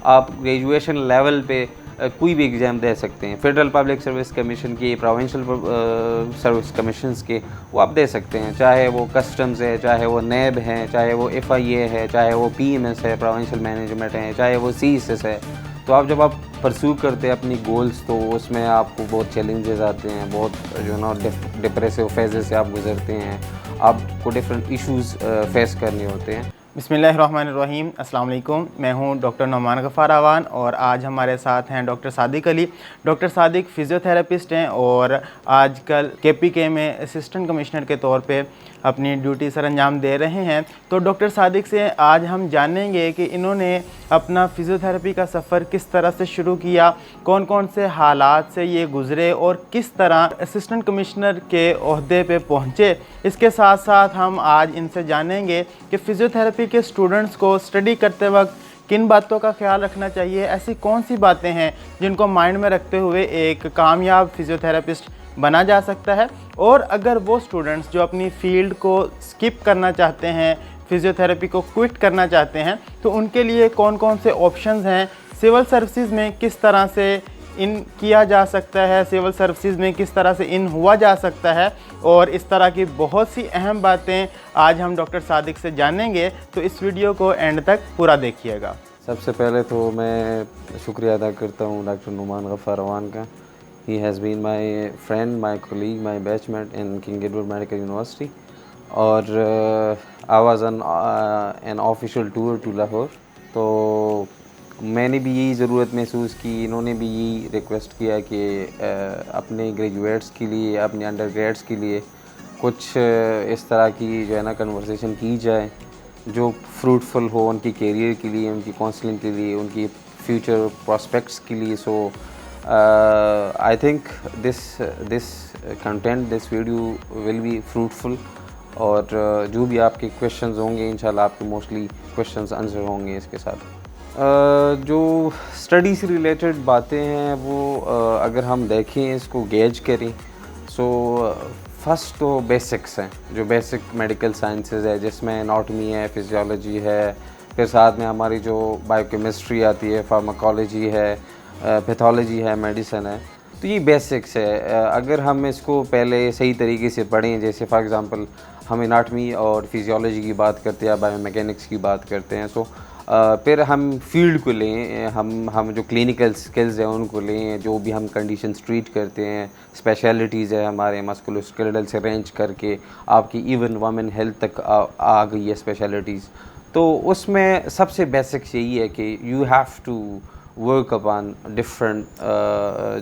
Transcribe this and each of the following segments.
आप graduation level पे कोई भी एग्ज़ाम दे सकते हैं। फेडरल पब्लिक सर्विस कमीशन के, प्रोविंशियल सर्विस कमीशंस के, वो आप दे सकते हैं, चाहे वो कस्टम्स है, चाहे वो नैब है, चाहे वो FIA है, चाहे वो PMS है, प्रोविंशियल मैनेजमेंट है, चाहे वो CSS है। तो आप जब आप परस्यू करते हैं अपनी गोल्स, तो उसमें आपको बहुत चैलेंजेस आते हैं, बहुत जो ना डिप्रेसिव फेजेस से आप गुजरते हैं, आपको डिफरेंट इश्यूज़ फेस करने होते हैं। बिस्मिल्लाहिर्रहमानिर्रहीम, अस्सलाम वालेकुम। मैं हूं डॉक्टर नौमान गफ़ार आवान और आज हमारे साथ हैं doctor Sadiq Ali. Doctor Sadiq physiotherapist हैं और आजकल KPK में असिस्टेंट कमिश्नर के तौर पे अपनी ड्यूटी सर अंजाम दे रहे हैं। तो डॉक्टर सादिक से आज हम जानेंगे कि इन्होंने अपना फ़िज़ियोथेरेपी का सफ़र किस तरह से शुरू किया, कौन कौन से हालात से ये गुज़रे और किस तरह असिस्टेंट कमिश्नर के ओहदे पे पहुँचे। इसके साथ साथ हम आज इनसे जानेंगे कि फ़िज़ियोथेरेपी के स्टूडेंट्स को स्टडी करते वक्त किन बातों का ख्याल रखना चाहिए, ऐसी कौन सी बातें हैं जिनको माइंड में रखते हुए एक कामयाब फ़िज़ियोथेरेपिस्ट बना जा सकता है। और अगर वो स्टूडेंट्स जो अपनी फ़ील्ड को स्किप करना चाहते हैं, फ़िज़ियोथेरेपी को क्विट करना चाहते हैं, तो उनके लिए कौन कौन से ऑप्शंस हैं, सिविल सर्विसेज में किस तरह से इन किया जा सकता है, सिविल सर्विसेज में किस तरह से इन हुआ जा सकता है, और इस तरह की बहुत सी अहम बातें आज हम डॉक्टर सादिक से जानेंगे। तो इस वीडियो को एंड तक पूरा देखिएगा। सबसे पहले तो मैं शुक्रिया अदा करता हूँ डॉक्टर नौमान गफ़ार आवान का। He has been my friend, my colleague, my batchmate in King Edward medical university. और I was an official tour to Lahore. तो मैंने भी यही ज़रूरत महसूस की, इन्होंने भी यही रिक्वेस्ट किया कि अपने ग्रेजुएट्स के लिए, अपने अंडर ग्रेड्स के लिए कुछ इस तरह की जो है ना कन्वर्सेशन की जाए जो फ्रूटफुल हो उनकी कैरियर के लिए, उनकी काउंसलिंग के लिए, उनकी फ्यूचर प्रॉस्पेक्ट्स के लिए। So I think this content, this video will be fruitful. और जो भी आपके क्वेश्चंस होंगे, इंशाल्लाह आपके मोस्टली क्वेश्चंस आंसर होंगे इसके साथ। जो स्टडी से रिलेटेड बातें हैं वो अगर हम देखें, इसको गेज करें, सो फर्स्ट तो बेसिक्स हैं, जो बेसिक मेडिकल साइंसेज है, जिसमें एनाटॉमी है, फिजियोलॉजी है, फिर साथ में हमारी जो बायोकेमिस्ट्री आती है, फार्माकोलॉजी है, पैथोलॉजी है, मेडिसिन है। तो ये बेसिक्स है। अगर हम इसको पहले सही तरीके से पढ़ें, जैसे फॉर एग्ज़ाम्पल हम एनाटॉमी और फिजियोलॉजी की बात करते हैं, बायोमैकेनिक्स की बात करते हैं, सो फिर हम फील्ड को लें, हम जो क्लिनिकल स्किल्स हैं उनको लें, जो भी हम कंडीशंस ट्रीट करते हैं, स्पेशलिटीज़ है हमारे मस्कुलोस्केलेटल से रेंज करके आपकी इवन वुमेन हेल्थ तक आ गई है स्पेशलिटीज़। तो उसमें सबसे बेसिक्स यही है कि you have to work upon different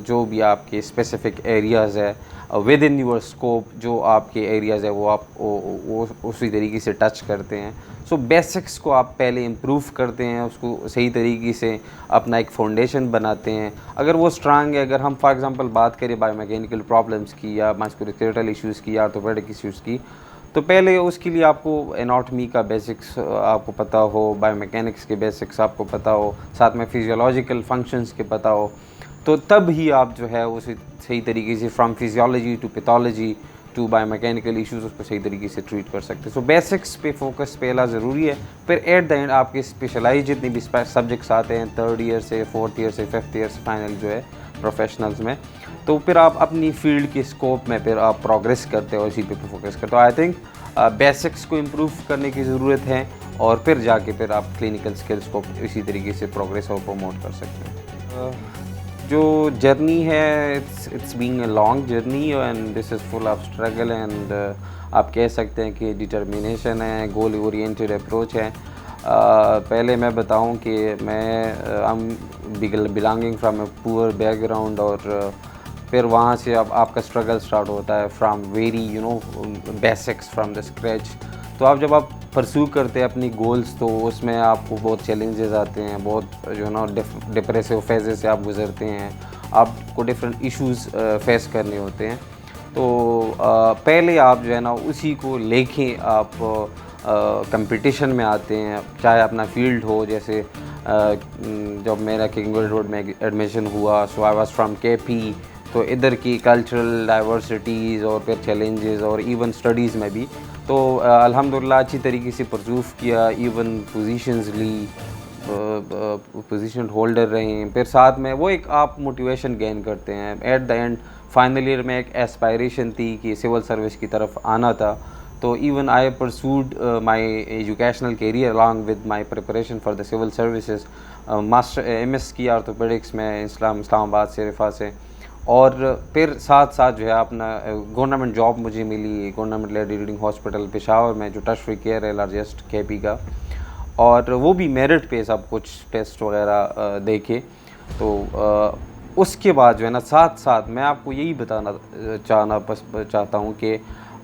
जो भी आपके स्पेसिफिक एरियाज़ है विद इन योर स्कोप, जो आपके एरियाज़ है वो आप वो उसी तरीके से टच करते हैं। सो बेसिक्स को आप पहले इम्प्रूव करते हैं, उसको सही तरीके से अपना एक फाउंडेशन बनाते हैं। अगर वो स्ट्रांग है, अगर हम फॉर एग्जांपल बात करें बायोमैकेनिकल प्रॉब्लम्स की या मस्कुलोस्केलेटल इश्यूज़ की या ऑर्थोपेडिक इश्यूज़ की, तो पहले उसके लिए आपको एनाटॉमी का बेसिक्स आपको पता हो, बायोमैकेनिक्स के बेसिक्स आपको पता हो, साथ में फिजियोलॉजिकल फंक्शंस के पता हो, तो तब ही आप जो है उसे सही तरीके से from physiology to pathology to biomechanical issues उसको सही तरीके से ट्रीट कर सकते हैं। सो बेसिक्स पे फोकस पहला ज़रूरी है। फिर एट द एंड आपके स्पेशलाइज जितने भी सब्जेक्ट्स आते हैं, 3rd ईयर से 4th ईयर से 5th ईयर से फाइनल जो है प्रोफेशनल्स में, तो फिर आप अपनी फील्ड के स्कोप में फिर आप प्रोग्रेस करते हो, इसी पे फोकस करते हो। आई थिंक बेसिक्स को इम्प्रूव करने की ज़रूरत है और फिर जाके फिर आप क्लिनिकल स्किल्स को इसी तरीके से प्रोग्रेस और प्रमोट कर सकते हैं। जो जर्नी है, it's being a long journey and this is full of struggle and आप कह सकते हैं कि डिटर्मिनेशन है, गोल ओरिएंटेड अप्रोच है। पहले मैं बताऊं कि मैं belonging from a poor background, और फिर वहाँ से अब आपका स्ट्रगल स्टार्ट होता है from very basics from the scratch. तो आप जब आप परस्यू करते हैं अपनी गोल्स, तो उसमें आपको बहुत चैलेंजेस आते हैं, बहुत डिप्रेसिव फेजेस से आप गुजरते हैं, आपको डिफरेंट इश्यूज़ फेस करने होते हैं। तो पहले आप जो है ना उसी को लेके आप कंपटीशन में आते हैं, चाहे अपना फील्ड हो। जैसे जब मेरा किंग एडवर्ड में एडमिशन हुआ, सो आई वाज फ्रॉम KP, तो इधर की कल्चरल डाइवर्सिटीज़ और फिर चैलेंजेस और इवन स्टडीज़ में भी, तो अल्हम्दुलिल्लाह अच्छी तरीके से परसूव किया, इवन पोजीशंस ली, पोजीशन होल्डर रहे हैं, फिर साथ में वो एक आप मोटिवेशन गेन करते हैं। At the end final year में एक एस्पायरेशन थी कि सिविल सर्विस की तरफ आना था, तो even I pursued my educational career along with my preparation for the civil services. Master MS की ऑर्थोपेडिक्स में इस्लामाबाद से रिफा से, और फिर साथ साथ जो है अपना गवर्नमेंट जॉब मुझे मिली government lady reading hospital Peshawar में, जो टर्शरी केयर है लार्जेस्ट केपी का, और वो भी मेरिट पे सब कुछ टेस्ट वगैरह देखे। तो उसके बाद जो है ना साथ साथ मैं आपको यही बताना चाहता हूँ कि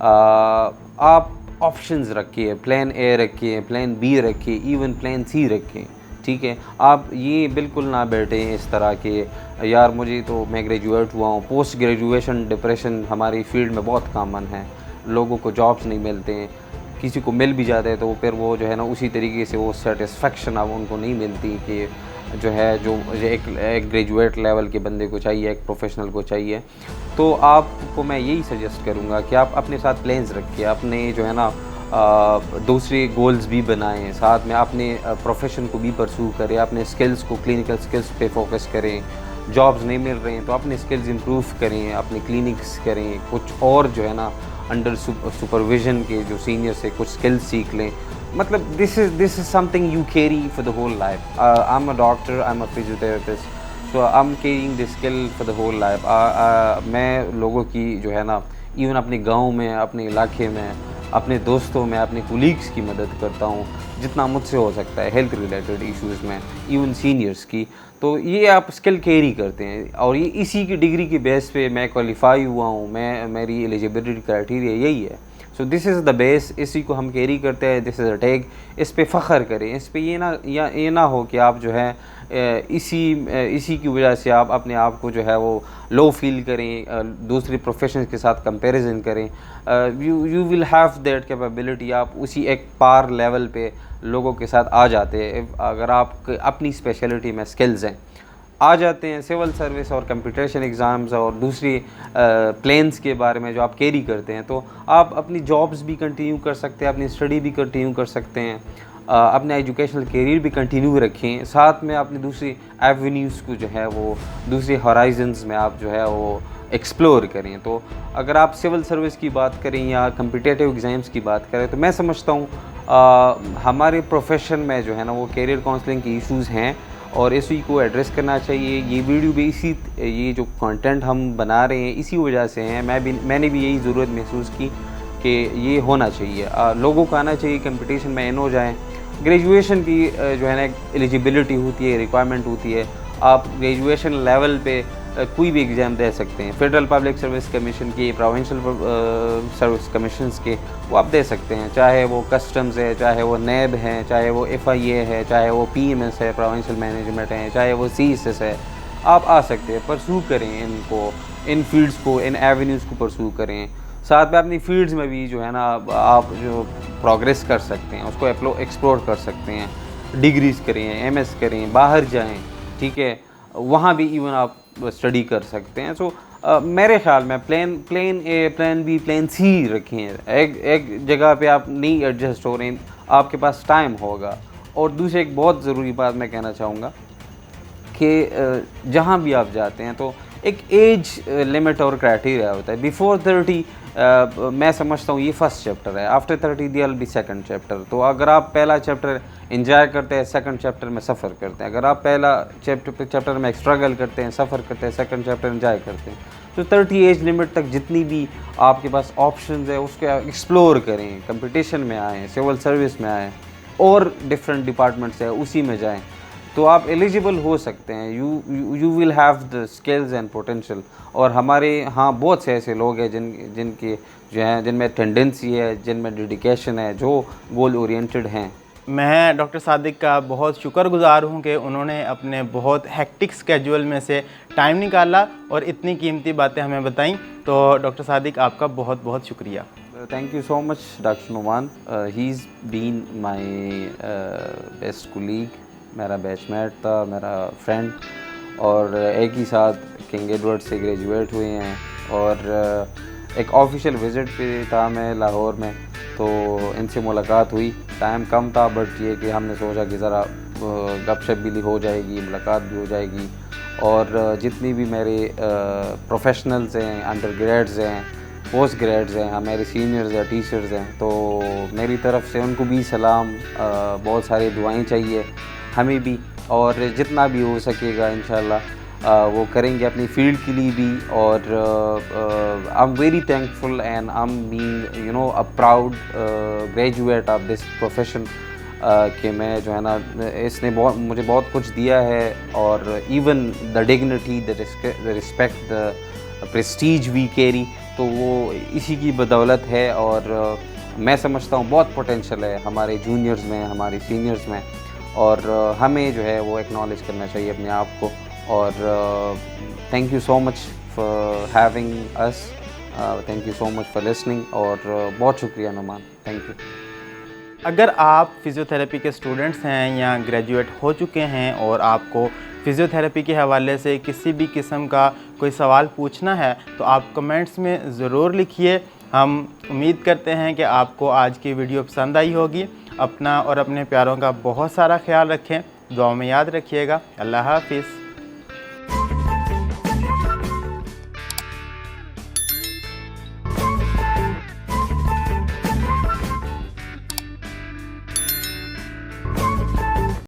आप ऑप्शंस रखिए, प्लान ए रखिए, प्लान बी रखिए, इवन प्लान सी रखिए, ठीक है। आप ये बिल्कुल ना बैठे इस तरह के यार मुझे तो मैं ग्रेजुएट हुआ हूँ। पोस्ट ग्रेजुएशन डिप्रेशन हमारी फील्ड में बहुत कॉमन है, लोगों को जॉब्स नहीं मिलते हैं, किसी को मिल भी जाते हैं तो फिर वो जो है ना उसी तरीके से वो सेटिस्फेक्शन अब उनको नहीं मिलती कि जो है जो एक ग्रेजुएट लेवल के बंदे को चाहिए, एक प्रोफेशनल को चाहिए। तो आपको मैं यही सजेस्ट करूँगा कि आप अपने साथ प्लान्स रखिए, अपने जो है ना दूसरे गोल्स भी बनाएं, साथ में अपने प्रोफेशन को भी परस्यू करें, अपने स्किल्स को, क्लिनिकल स्किल्स पे फोकस करें। जॉब्स नहीं मिल रहे हैं तो अपने स्किल्स इंप्रूव करें, अपने क्लिनिक्स करें, कुछ और जो है ना अंडर सुपरविजन के जो सीनियर से कुछ स्किल्स सीख लें। मतलब this is something you carry for the whole life. I am a doctor, I am a physiotherapist, so I am carrying this skill for the whole life. मैं लोगों की जो है ना इवन अपने गांव में, अपने इलाके में, अपने दोस्तों में, अपने कोलीग्स की मदद करता हूँ जितना मुझसे हो सकता है हेल्थ रिलेटेड इश्यूज़ में, इवन सीनियर्स की। तो ये आप स्किल कैरी करते हैं और ये इसी की डिग्री की बेस पे मैं क्वालिफाई हुआ हूँ, मेरी एलिजिबिलिटी क्राइटेरिया यही है। So this is the base, इसी को हम कैरी करते हैं, दिस इज़ अ टैग। इस पे फ़ख्र करें, इस पे ये ना हो कि आप जो है इसी की वजह से आप अपने आप को जो है वो लो फील करें, दूसरे प्रोफेशन के साथ कंपैरिजन करें। You will have that capability, आप उसी एक पार लेवल पे लोगों के साथ आ जाते हैं अगर आप अपनी स्पेशलिटी में स्किल्स हैं, आ जाते हैं। सिविल सर्विस और कंपटीशन एग्ज़ाम्स और दूसरी प्लेन्स के बारे में जो आप कैरी करते हैं, तो आप अपनी जॉब्स भी कंटिन्यू कर सकते हैं, अपनी स्टडी भी कंटिन्यू कर सकते हैं, अपने एजुकेशनल करियर भी कंटिन्यू रखें, साथ में अपनी दूसरी एवेन्यूज़ को जो है वो दूसरे हॉराइजन्स में आप जो है वो एक्सप्लोर करें। तो अगर आप सिविल सर्विस की बात करें या कम्पिटिटिव एग्ज़ाम्स की बात करें, तो मैं समझता हूँ हमारे प्रोफेशन में जो है ना वो करियर काउंसलिंग के इश्यूज़ हैं और इसी को एड्रेस करना चाहिए। ये वीडियो भी ये जो कंटेंट हम बना रहे हैं इसी वजह से हैं। मैंने भी यही ज़रूरत महसूस की कि ये होना चाहिए, लोगों को आना चाहिए, कंपटीशन में इन हो जाएँ। ग्रेजुएशन की जो है ना एलिजिबिलिटी होती है, रिक्वायरमेंट होती है, आप ग्रेजुएशन लेवल पे कोई भी एग्ज़ाम दे सकते हैं। फेडरल पब्लिक सर्विस कमीशन की, प्रोविंशियल सर्विस कमीशंस के वो आप दे सकते हैं, चाहे वो कस्टम्स है, चाहे वो नैब है, चाहे वो FIA है, चाहे वो PMS है, प्रोविंशियल मैनेजमेंट है, चाहे वो CSS है। आप आ सकते हैं, परस्यू करें इनको, इन फील्ड्स को, इन एवेन्यूज़ को परस्यू करें। साथ में अपनी फील्ड्स में भी जो है ना आप जो प्रोग्रेस कर सकते हैं उसको एक्सप्लोर कर सकते हैं, डिग्रीज़ करें, MS करें, बाहर जाएं, ठीक है, वहाँ भी इवन आप स्टडी कर सकते हैं। सो मेरे ख्याल में plan A, plan B, plan C रखें। एक जगह पे आप नहीं एडजस्ट हो रहे हैं, आपके पास टाइम होगा। और दूसरी एक बहुत ज़रूरी बात मैं कहना चाहूँगा कि जहाँ भी आप जाते हैं तो एक एज लिमिट और क्राइटेरिया होता है। बिफोर 30 मैं समझता हूँ ये फर्स्ट चैप्टर है, after 30 there will be second chapter. तो अगर आप पहला चैप्टर एंजॉय करते हैं, सेकंड चैप्टर में सफ़र करते हैं। अगर आप पहला चैप्टर में स्ट्रगल करते हैं, सफ़र करते हैं, सेकंड चैप्टर एंजॉय करते हैं, तो 30 एज लिमिट तक जितनी भी आपके पास ऑप्शंस है उसको एक्सप्लोर करें, कंपटीशन में आएँ, सिविल सर्विस में आएँ और डिफरेंट डिपार्टमेंट्स है उसी में जाएँ, तो आप एलिजिबल हो सकते हैं। You will have the skills and potential. और हमारे यहाँ बहुत से ऐसे लोग हैं जिनके जो हैं, जिनमें टेंडेंसी है, जिनमें डेडिकेशन है, जो गोल ओरिएंटेड हैं। मैं डॉक्टर सादिक का बहुत शुक्रगुज़ार हूँ कि उन्होंने अपने बहुत हेक्टिक स्केड्यूल में से टाइम निकाला और इतनी कीमती बातें हमें बताईं। तो डॉक्टर सादिक आपका बहुत बहुत शुक्रिया। Thank you so much doctor Numan. He is been my best colleague, मेरा बैचमेट था, मेरा फ्रेंड, और एक ही साथ किंग एडवर्ड से ग्रेजुएट हुए हैं। और एक ऑफिशियल विज़िट पे था मैं लाहौर में, तो इनसे मुलाकात हुई। टाइम कम था बट ये कि हमने सोचा कि ज़रा गपशप भी हो जाएगी, मुलाकात भी हो जाएगी। और जितनी भी मेरे प्रोफेशनल्स हैं, अंडर ग्रेड्स हैं, पोस्ट ग्रेड्स हैं, मेरे सीनियर्स हैं, टीचर्स हैं, तो मेरी तरफ से उनको भी सलाम, बहुत सारी दुआएं चाहिए हमें भी, और जितना भी हो सकेगा इंशाल्लाह वो करेंगे अपनी फील्ड के लिए भी। और I am very thankful and I am being a proud graduate of this profession, कि मैं जो है ना, इसने मुझे बहुत कुछ दिया है। और even the dignity, the respect, the prestige we carry, तो वो इसी की बदौलत है। और मैं समझता हूँ बहुत पोटेंशियल है हमारे जूनियर्स में, हमारे सीनियर्स में, और हमें जो है वो एक्नॉलेज करना चाहिए अपने आप को। और thank you so much for having us, thank you so much for listening, और बहुत शुक्रिया नुमान, थैंक यू। अगर आप फिज़ियोथेरेपी के स्टूडेंट्स हैं या ग्रेजुएट हो चुके हैं और आपको फिज़ियोथेरेपी के हवाले से किसी भी किस्म का कोई सवाल पूछना है तो आप कमेंट्स में ज़रूर लिखिए। हम उम्मीद करते हैं कि आपको आज की वीडियो पसंद आई होगी। अपना और अपने प्यारों का बहुत सारा ख्याल रखें, दुआ में याद रखिएगा। अल्लाह हाफ़िज़।